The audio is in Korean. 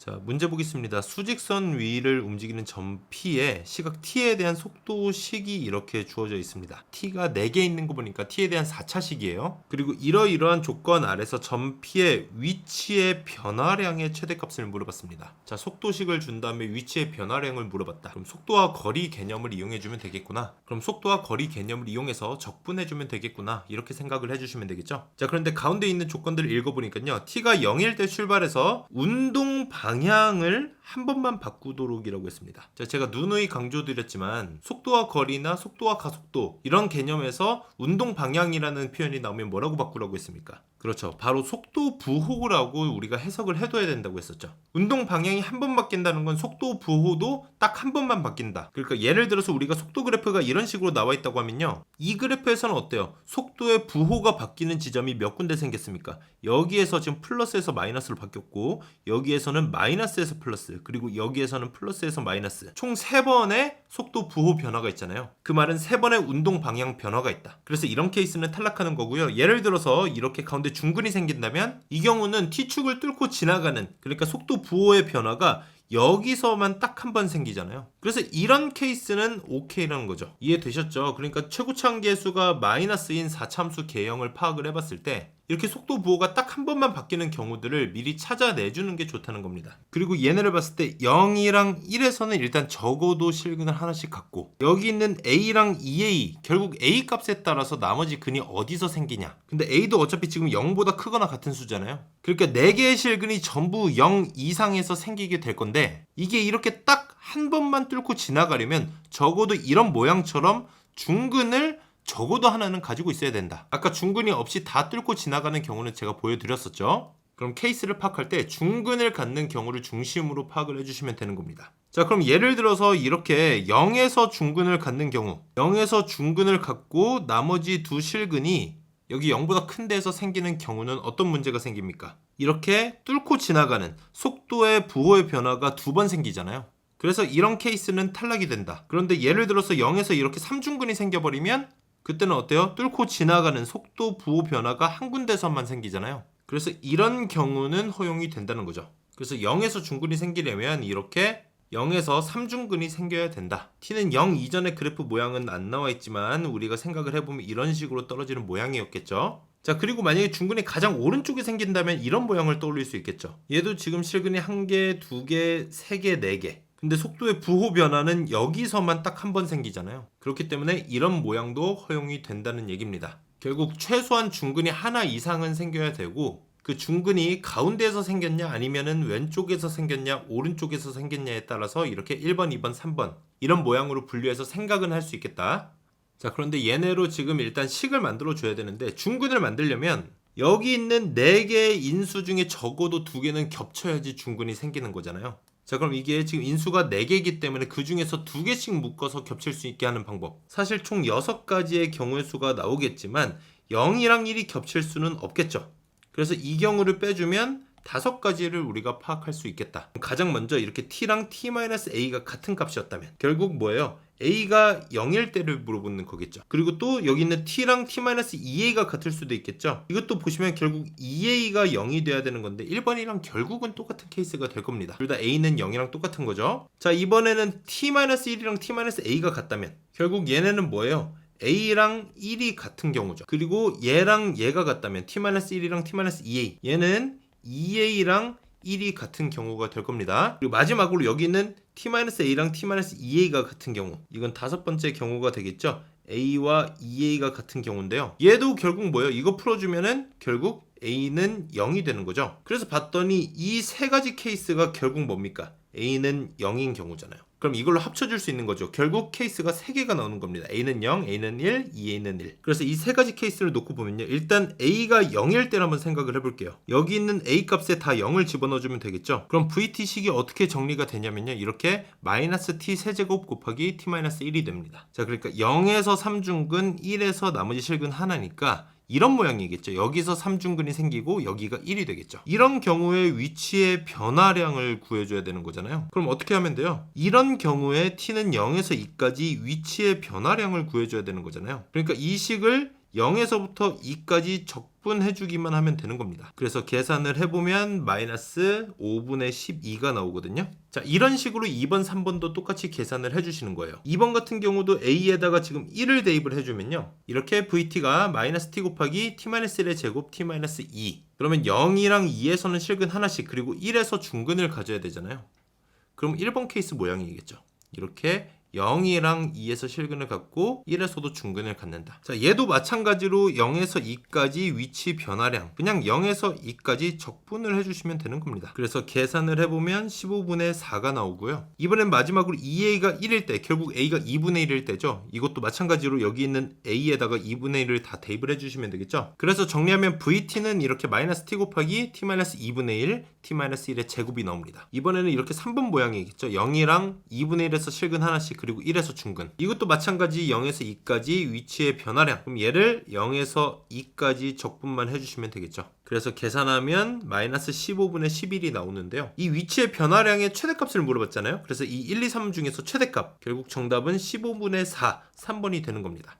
자, 문제 보겠습니다. 수직선 위를 움직이는 점 P에 시각 T에 대한 속도식이 이렇게 주어져 있습니다. T가 4개 있는 거 보니까 T에 대한 4차식이에요. 그리고 이러이러한 조건 아래서 점 P의 위치의 변화량의 최대값을 물어봤습니다. 자, 속도식을 준 다음에 위치의 변화량을 물어봤다. 그럼 속도와 거리 개념을 이용해주면 되겠구나. 그럼 속도와 거리 개념을 이용해서 적분해주면 되겠구나. 이렇게 생각을 해주시면 되겠죠. 자, 그런데 가운데 있는 조건들을 읽어보니까요. T가 0일 때 출발해서 운동 방향을 한 번만 바꾸도록이라고 했습니다. 자, 제가 누누이 강조드렸지만 속도와 거리나 속도와 가속도 이런 개념에서 운동 방향이라는 표현이 나오면 뭐라고 바꾸라고 했습니까? 그렇죠. 바로 속도 부호라고 우리가 해석을 해둬야 된다고 했었죠. 운동 방향이 한 번 바뀐다는 건 속도 부호도 딱 한 번만 바뀐다. 그러니까 예를 들어서 우리가 속도 그래프가 이런 식으로 나와 있다고 하면요. 이 그래프에서는 어때요? 속도의 부호가 바뀌는 지점이 몇 군데 생겼습니까? 여기에서 지금 플러스에서 마이너스로 바뀌었고 여기에서는 마이너스에서 플러스 그리고 여기에서는 플러스에서 마이너스 총 3번의 속도 부호 변화가 있잖아요. 그 말은 3번의 운동 방향 변화가 있다. 그래서 이런 케이스는 탈락하는 거고요. 예를 들어서 이렇게 가운데 중근이 생긴다면 이 경우는 T축을 뚫고 지나가는 그러니까 속도 부호의 변화가 여기서만 딱 한 번 생기잖아요. 그래서 이런 케이스는 OK라는 거죠. 이해되셨죠? 그러니까 최고차항 계수가 마이너스인 4참수 개형을 파악을 해봤을 때 이렇게 속도 부호가 딱 한 번만 바뀌는 경우들을 미리 찾아내주는 게 좋다는 겁니다. 그리고 얘네를 봤을 때 0이랑 1에서는 일단 적어도 실근을 하나씩 갖고 여기 있는 A랑 2A 결국 A 값에 따라서 나머지 근이 어디서 생기냐. 근데 A도 어차피 지금 0보다 크거나 같은 수잖아요. 그러니까 4개의 실근이 전부 0 이상에서 생기게 될 건데 이게 이렇게 딱 한 번만 뚫고 지나가려면 적어도 이런 모양처럼 중근을 적어도 하나는 가지고 있어야 된다. 아까 중근이 없이 다 뚫고 지나가는 경우는 제가 보여드렸었죠. 그럼 케이스를 파악할 때 중근을 갖는 경우를 중심으로 파악을 해주시면 되는 겁니다. 자, 그럼 예를 들어서 이렇게 0에서 중근을 갖는 경우 0에서 중근을 갖고 나머지 두 실근이 여기 0보다 큰 데에서 생기는 경우는 어떤 문제가 생깁니까? 이렇게 뚫고 지나가는 속도의 부호의 변화가 2번 생기잖아요. 그래서 이런 케이스는 탈락이 된다. 그런데 예를 들어서 0에서 이렇게 3중근이 생겨버리면 그때는 어때요? 뚫고 지나가는 속도 부호 변화가 한 군데서만 생기잖아요. 그래서 이런 경우는 허용이 된다는 거죠. 그래서 0에서 중근이 생기려면 이렇게 0에서 3중근이 생겨야 된다. T는 0 이전의 그래프 모양은 안 나와 있지만 우리가 생각을 해보면 이런 식으로 떨어지는 모양이었겠죠. 자, 그리고 만약에 중근이 가장 오른쪽에 생긴다면 이런 모양을 떠올릴 수 있겠죠. 얘도 지금 실근이 1개, 2개, 3개, 4개. 근데 속도의 부호 변화는 여기서만 딱 한 번 생기잖아요. 그렇기 때문에 이런 모양도 허용이 된다는 얘기입니다. 결국 최소한 중근이 하나 이상은 생겨야 되고 그 중근이 가운데에서 생겼냐 아니면은 왼쪽에서 생겼냐 오른쪽에서 생겼냐에 따라서 이렇게 1번, 2번, 3번 이런 모양으로 분류해서 생각은 할 수 있겠다. 자, 그런데 얘네로 지금 일단 식을 만들어 줘야 되는데 중근을 만들려면 여기 있는 4개의 인수 중에 적어도 2개는 겹쳐야지 중근이 생기는 거잖아요. 자, 그럼 이게 지금 인수가 4개이기 때문에 그 중에서 2개씩 묶어서 겹칠 수 있게 하는 방법. 사실 총 6가지의 경우의 수가 나오겠지만 0이랑 1이 겹칠 수는 없겠죠. 그래서 이 경우를 빼주면 5가지를 우리가 파악할 수 있겠다. 가장 먼저 이렇게 t랑 t-a가 같은 값이었다면 결국 뭐예요? a가 0일 때를 물어보는 거겠죠. 그리고 또 여기 있는 t랑 t-2a가 같을 수도 있겠죠. 이것도 보시면 결국 2a가 0이 돼야 되는 건데 1번이랑 결국은 똑같은 케이스가 될 겁니다. 둘 다 a는 0이랑 똑같은 거죠. 자, 이번에는 t-1이랑 t-a가 같다면 결국 얘네는 뭐예요? a랑 1이 같은 경우죠. 그리고 얘랑 얘가 같다면 t-1이랑 t-2a 얘는 2a랑 1이 같은 경우가 될 겁니다. 그리고 마지막으로 여기 있는 t-a랑 t-2a가 같은 경우 이건 5번째 경우가 되겠죠. a와 2a가 같은 경우인데요. 얘도 결국 뭐예요? 이거 풀어주면은 결국 a는 0이 되는 거죠. 그래서 봤더니 이 3가지 케이스가 결국 뭡니까? a는 0인 경우잖아요. 그럼 이걸로 합쳐줄 수 있는 거죠. 결국 케이스가 3개가 나오는 겁니다. a는 0, a는 1, 2a는 1. 그래서 이 3가지 케이스를 놓고 보면요. 일단 a가 0일 때를 한번 생각을 해볼게요. 여기 있는 a 값에 다 0을 집어넣어주면 되겠죠. 그럼 vt식이 어떻게 정리가 되냐면요. 이렇게 마이너스 t 세제곱 곱하기 t-1이 됩니다. 자, 그러니까 0에서 3중근, 1에서 나머지 실근 하나니까 이런 모양이겠죠. 여기서 3중근이 생기고 여기가 1이 되겠죠. 이런 경우에 위치의 변화량을 구해줘야 되는 거잖아요. 그럼 어떻게 하면 돼요? 이런 경우에 t는 0에서 2까지 위치의 변화량을 구해줘야 되는 거잖아요. 그러니까 이 식을 0에서부터 2까지 적분해주기만 하면 되는 겁니다. 그래서 계산을 해보면 마이너스 5분의 12가 나오거든요. 자, 이런 식으로 2번, 3번도 똑같이 계산을 해주시는 거예요. 2번 같은 경우도 a에다가 지금 1을 대입을 해주면요, 이렇게 vt가 마이너스 t 곱하기 t-1의 제곱 t-2, 그러면 0이랑 2에서는 실근 하나씩, 그리고 1에서 중근을 가져야 되잖아요. 그럼 1번 케이스 모양이겠죠. 이렇게 0이랑 2에서 실근을 갖고 1에서도 중근을 갖는다. 자, 얘도 마찬가지로 0에서 2까지 위치 변화량, 그냥 0에서 2까지 적분을 해주시면 되는 겁니다. 그래서 계산을 해보면 15분의 4가 나오고요. 이번엔 마지막으로 2a가 1일 때, 결국 a가 2분의 1일 때죠. 이것도 마찬가지로 여기 있는 a에다가 2분의 1을 다 대입을 해주시면 되겠죠. 그래서 정리하면 vt는 이렇게 마이너스 t 곱하기 t-2분의 1, t-1의 제곱이 나옵니다. 이번에는 이렇게 3번 모양이겠죠. 0이랑 2분의 1에서 실근 하나씩, 그리고 1에서 중근. 이것도 마찬가지 0에서 2까지 위치의 변화량. 그럼 얘를 0에서 2까지 적분만 해주시면 되겠죠. 그래서 계산하면 마이너스 15분의 11이 나오는데요. 이 위치의 변화량의 최대값을 물어봤잖아요. 그래서 이 1, 2, 3 중에서 최대값, 결국 정답은 15분의 4, 3번이 되는 겁니다.